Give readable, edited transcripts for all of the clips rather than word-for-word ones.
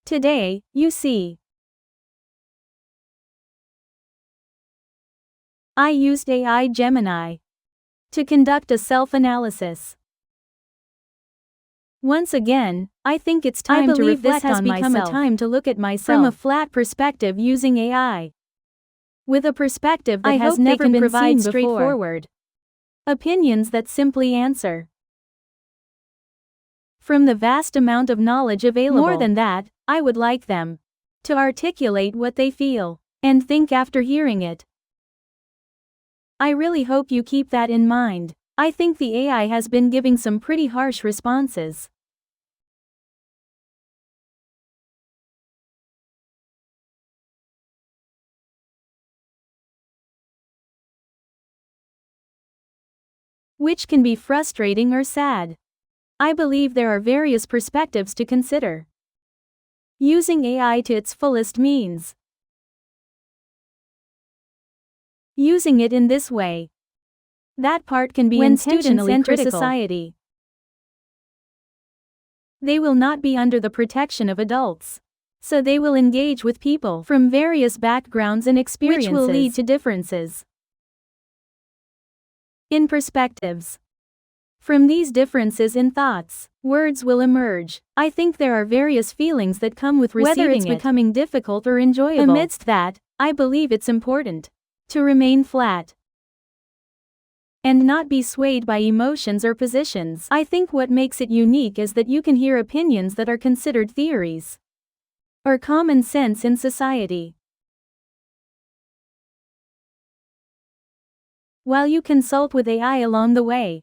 Today, you see. I used AI Gemini to conduct a self-analysis. Once again, I think it's time to reflect on myself. This has become a time to look at myself from a flat perspective using AI. With a perspective that has never been seen before. Straightforward opinions that simply answer from the vast amount of knowledge available. More than that, I would like them to articulate what they feel and think after hearing it. I really hope you keep that in mind. I think the AI has been giving some pretty harsh responses. Which can be frustrating or sad. I believe there are various perspectives to consider. Using AI to its fullest means using it in this way. That part can be intentionally critical. Society. They will not be under the protection of adults. So they will engage with people from various backgrounds and experiences, which will lead to differences in perspectives. From these differences in thoughts, words will emerge. I think there are various feelings that come with receiving it, whether it's becoming difficult or enjoyable. Amidst that, I believe it's important to remain flat and not be swayed by emotions or positions. I think what makes it unique is that you can hear opinions that are considered theories or common sense in society, while you consult with AI along the way.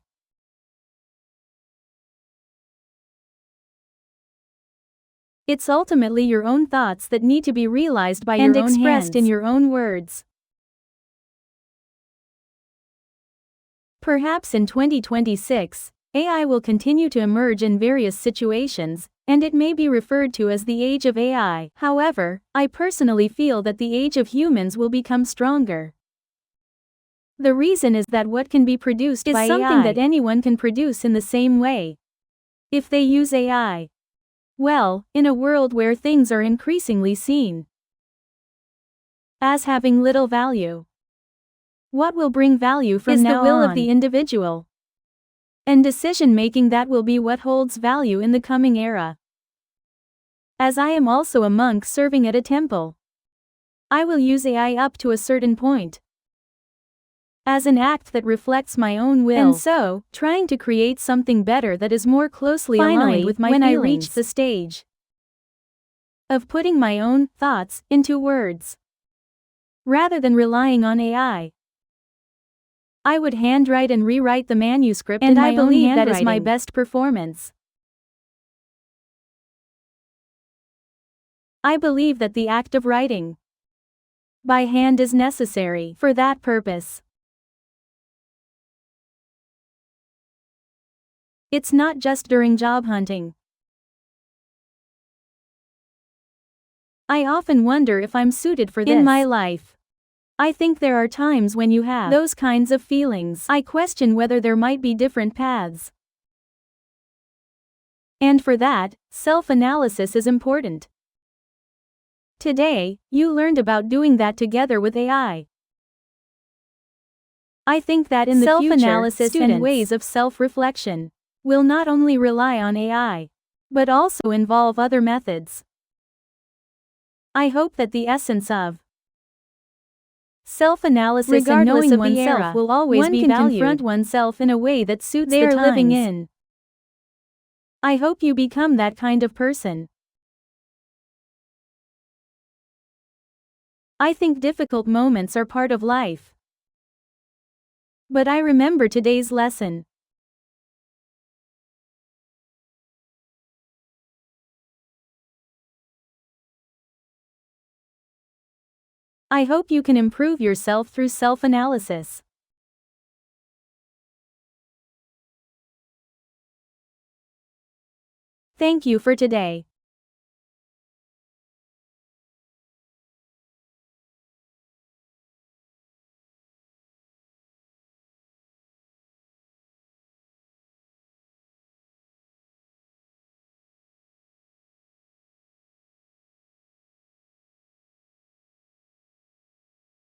It's ultimately your own thoughts that need to be realized by your own hands and expressed in your own words. Perhaps in 2026, AI will continue to emerge in various situations, and it may be referred to as the age of AI. However, I personally feel that the age of humans will become stronger. The reason is that what can be produced by AI is something that anyone can produce in the same way if they use AI. Well, in a world where things are increasingly seen as having little value, what will bring value from now on is the will of the individual and decision-making. That will be what holds value in the coming era. As I am also a monk serving at a temple, I will use AI up to a certain point as an act that reflects my own will, and so, trying to create something better that is more closely aligned with my feelings. When I reach the stage of putting my own thoughts into words, rather than relying on AI, I would handwrite and rewrite the manuscript, and I believe that is my best performance. I believe that the act of writing by hand is necessary for that purpose. It's not just during job hunting. I often wonder if I'm suited for this in my life. I think there are times when you have those kinds of feelings. I question whether there might be different paths. And for that, self-analysis is important. Today, you learned about doing that together with AI. I think that in the future, self-analysis and ways of self-reflection will not only rely on AI, but also involve other methods. I hope that the essence of self-analysis and knowing oneself will always be valued. One can confront oneself in a way that suits the times living in. I hope you become that kind of person. I think difficult moments are part of life. But I remember today's lesson. I hope you can improve yourself through self-analysis. Thank you for today.